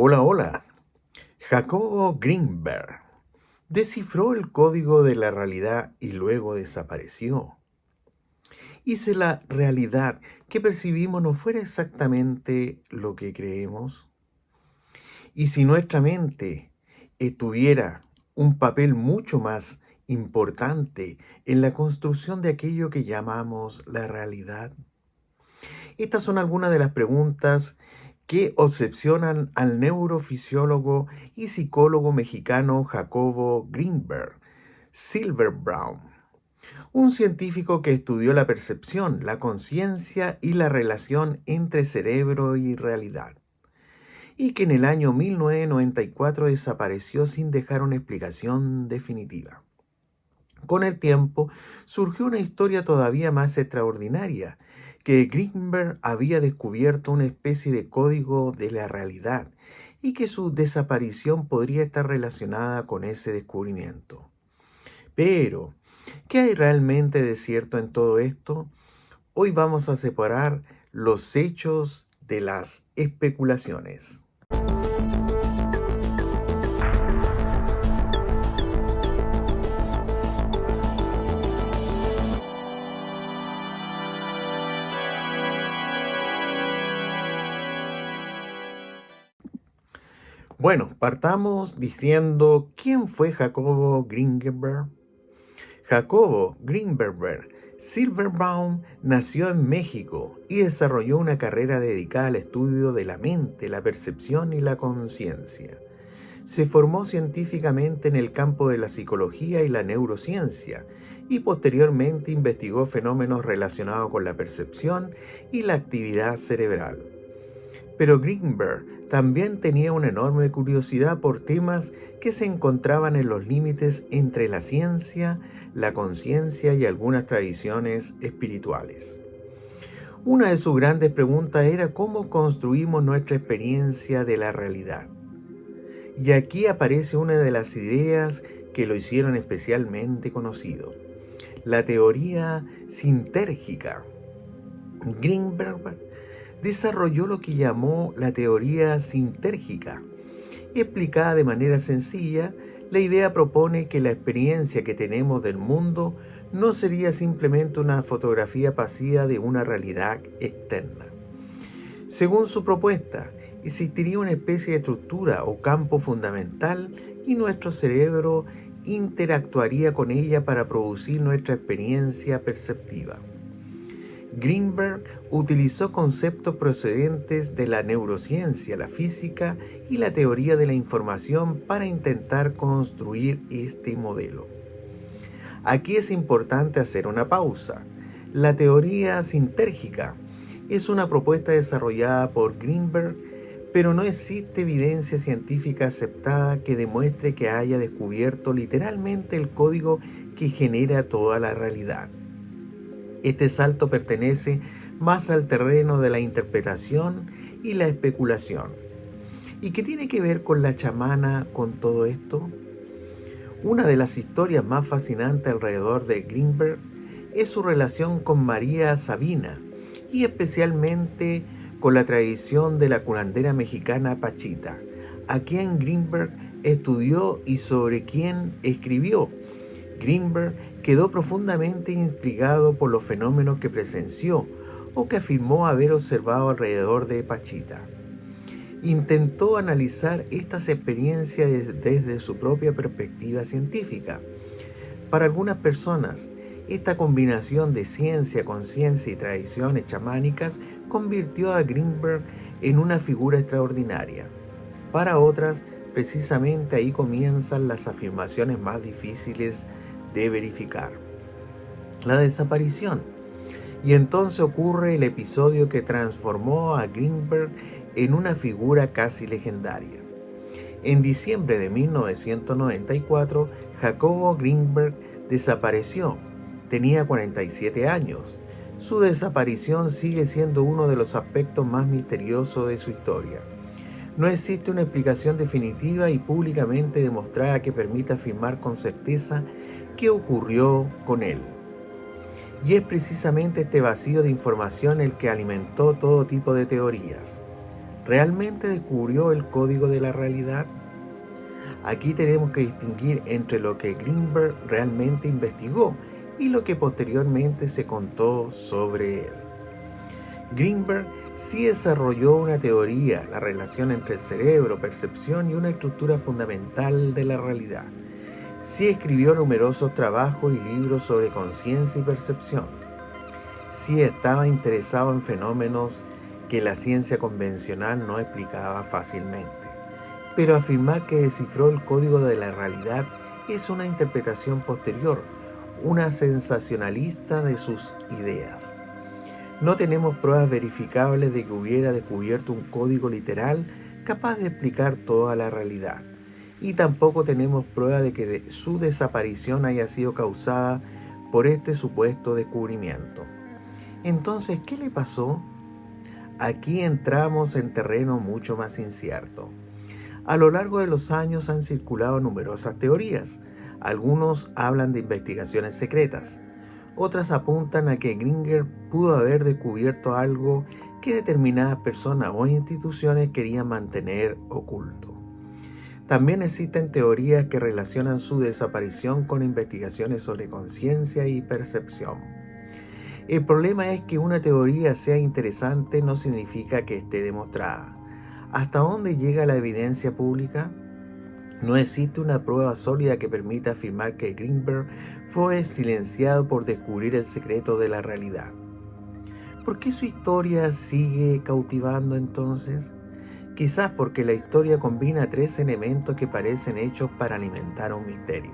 Hola, hola. Jacobo Greenberg descifró el código de la realidad y luego desapareció. ¿Y si la realidad que percibimos no fuera exactamente lo que creemos? ¿Y si nuestra mente tuviera un papel mucho más importante en la construcción de aquello que llamamos la realidad? Estas son algunas de las preguntas que obsesionan al neurofisiólogo y psicólogo mexicano Jacobo Greenberg Silverbaum, un científico que estudió la percepción, la conciencia y la relación entre cerebro y realidad, y que en el año 1994 desapareció sin dejar una explicación definitiva. Con el tiempo surgió una historia todavía más extraordinaria, que Greenberg había descubierto una especie de código de la realidad y que su desaparición podría estar relacionada con ese descubrimiento. Pero, ¿qué hay realmente de cierto en todo esto? Hoy vamos a separar los hechos de las especulaciones. Bueno, partamos diciendo quién fue Jacobo Greenberg. Jacobo Greenberg Silverbaum nació en México y desarrolló una carrera dedicada al estudio de la mente, la percepción y la conciencia. Se formó científicamente en el campo de la psicología y la neurociencia y posteriormente investigó fenómenos relacionados con la percepción y la actividad cerebral. Pero Greenberg también tenía una enorme curiosidad por temas que se encontraban en los límites entre la ciencia, la conciencia y algunas tradiciones espirituales. Una de sus grandes preguntas era cómo construimos nuestra experiencia de la realidad. Y aquí aparece una de las ideas que lo hicieron especialmente conocido, la teoría sintérgica. Greenberg desarrolló lo que llamó la teoría sintérgica. Explicada de manera sencilla, la idea propone que la experiencia que tenemos del mundo no sería simplemente una fotografía pasiva de una realidad externa. Según su propuesta, existiría una especie de estructura o campo fundamental y nuestro cerebro interactuaría con ella para producir nuestra experiencia perceptiva. Greenberg utilizó conceptos procedentes de la neurociencia, la física y la teoría de la información para intentar construir este modelo. Aquí es importante hacer una pausa. La teoría sintérgica es una propuesta desarrollada por Greenberg, pero no existe evidencia científica aceptada que demuestre que haya descubierto literalmente el código que genera toda la realidad. Este salto pertenece más al terreno de la interpretación y la especulación. ¿Y qué tiene que ver con la chamana con todo esto? Una de las historias más fascinantes alrededor de Greenberg es su relación con María Sabina y especialmente con la tradición de la curandera mexicana Pachita, a quien Greenberg estudió y sobre quien escribió. Greenberg quedó profundamente intrigado por los fenómenos que presenció o que afirmó haber observado alrededor de Pachita. Intentó analizar estas experiencias desde su propia perspectiva científica. Para algunas personas, esta combinación de ciencia, conciencia y tradiciones chamánicas convirtió a Greenberg en una figura extraordinaria. Para otras, precisamente ahí comienzan las afirmaciones más difíciles de verificar: la desaparición. Y entonces ocurre el episodio que transformó a Greenberg en una figura casi legendaria. En diciembre de 1994, Jacobo Greenberg desapareció. Tenía 47 años. Su desaparición sigue siendo uno de los aspectos más misteriosos de su historia. No existe una explicación definitiva y públicamente demostrada que permita afirmar con certeza qué ocurrió con él. Y es precisamente este vacío de información el que alimentó todo tipo de teorías. ¿realmente descubrió el código de la realidad? Aquí tenemos que distinguir entre lo que Greenberg realmente investigó y lo que posteriormente se contó sobre él. Greenberg sí desarrolló una teoría, la relación entre el cerebro, percepción y una estructura fundamental de la realidad. Sí escribió numerosos trabajos y libros sobre conciencia y percepción. Sí estaba interesado en fenómenos que la ciencia convencional no explicaba fácilmente. Pero afirmar que descifró el código de la realidad es una interpretación posterior, una sensacionalista de sus ideas. No tenemos pruebas verificables de que hubiera descubierto un código literal capaz de explicar toda la realidad. Y tampoco tenemos prueba de que su desaparición haya sido causada por este supuesto descubrimiento. Entonces, ¿qué le pasó? Aquí entramos en terreno mucho más incierto. A lo largo de los años han circulado numerosas teorías. Algunos hablan de investigaciones secretas. Otras apuntan a que Greenberg pudo haber descubierto algo que determinadas personas o instituciones querían mantener oculto. También existen teorías que relacionan su desaparición con investigaciones sobre conciencia y percepción. El problema es que una teoría sea interesante no significa que esté demostrada. ¿Hasta dónde llega la evidencia pública? No existe una prueba sólida que permita afirmar que Greenberg fue silenciado por descubrir el secreto de la realidad. ¿Por qué su historia sigue cautivando entonces? Quizás porque la historia combina tres elementos que parecen hechos para alimentar un misterio.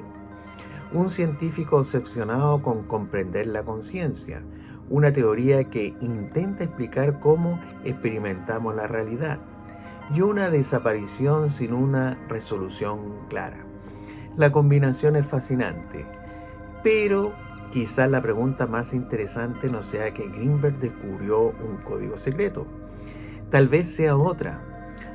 Un científico obsesionado con comprender la conciencia, una teoría que intenta explicar cómo experimentamos la realidad, y una desaparición sin una resolución clara. La combinación es fascinante, pero quizás la pregunta más interesante no sea que Greenberg descubrió un código secreto. Tal vez sea otra.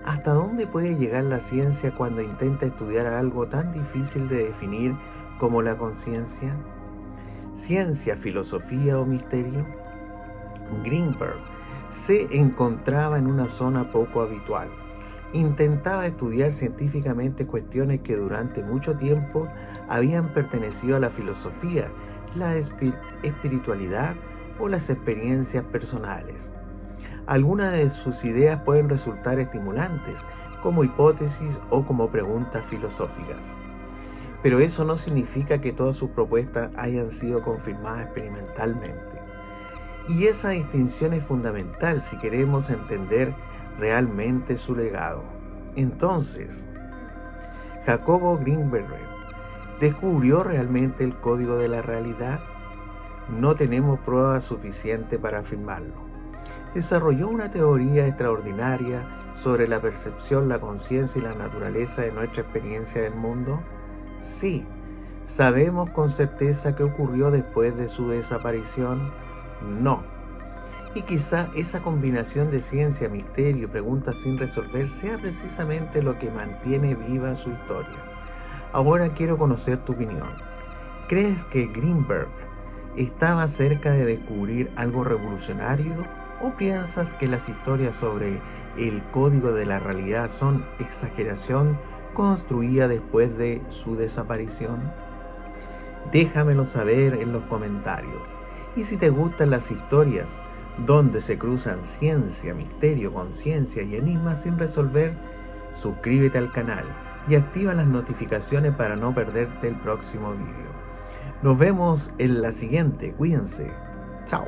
¿Hasta dónde puede llegar la ciencia cuando intenta estudiar algo tan difícil de definir como la conciencia? ¿Ciencia, filosofía o misterio? Greenberg se encontraba en una zona poco habitual. Intentaba estudiar científicamente cuestiones que durante mucho tiempo habían pertenecido a la filosofía, la espiritualidad o las experiencias personales. Algunas de sus ideas pueden resultar estimulantes, como hipótesis o como preguntas filosóficas. Pero eso no significa que todas sus propuestas hayan sido confirmadas experimentalmente. Y esa distinción es fundamental si queremos entender realmente su legado. Entonces, Jacobo Greenberg ¿descubrió realmente el código de la realidad? No tenemos pruebas suficientes para afirmarlo. ¿Desarrolló una teoría extraordinaria sobre la percepción, la conciencia y la naturaleza de nuestra experiencia del mundo? Sí. ¿Sabemos con certeza qué ocurrió después de su desaparición? No. Y quizá esa combinación de ciencia, misterio y preguntas sin resolver sea precisamente lo que mantiene viva su historia. Ahora quiero conocer tu opinión. ¿Crees que Greenberg estaba cerca de descubrir algo revolucionario o piensas que las historias sobre el código de la realidad son exageración construida después de su desaparición? Déjamelo saber en los comentarios. Y si te gustan las historias donde se cruzan ciencia, misterio, conciencia y enigmas sin resolver, suscríbete al canal y activa las notificaciones para no perderte el próximo vídeo. Nos vemos en la siguiente. Cuídense. Chao.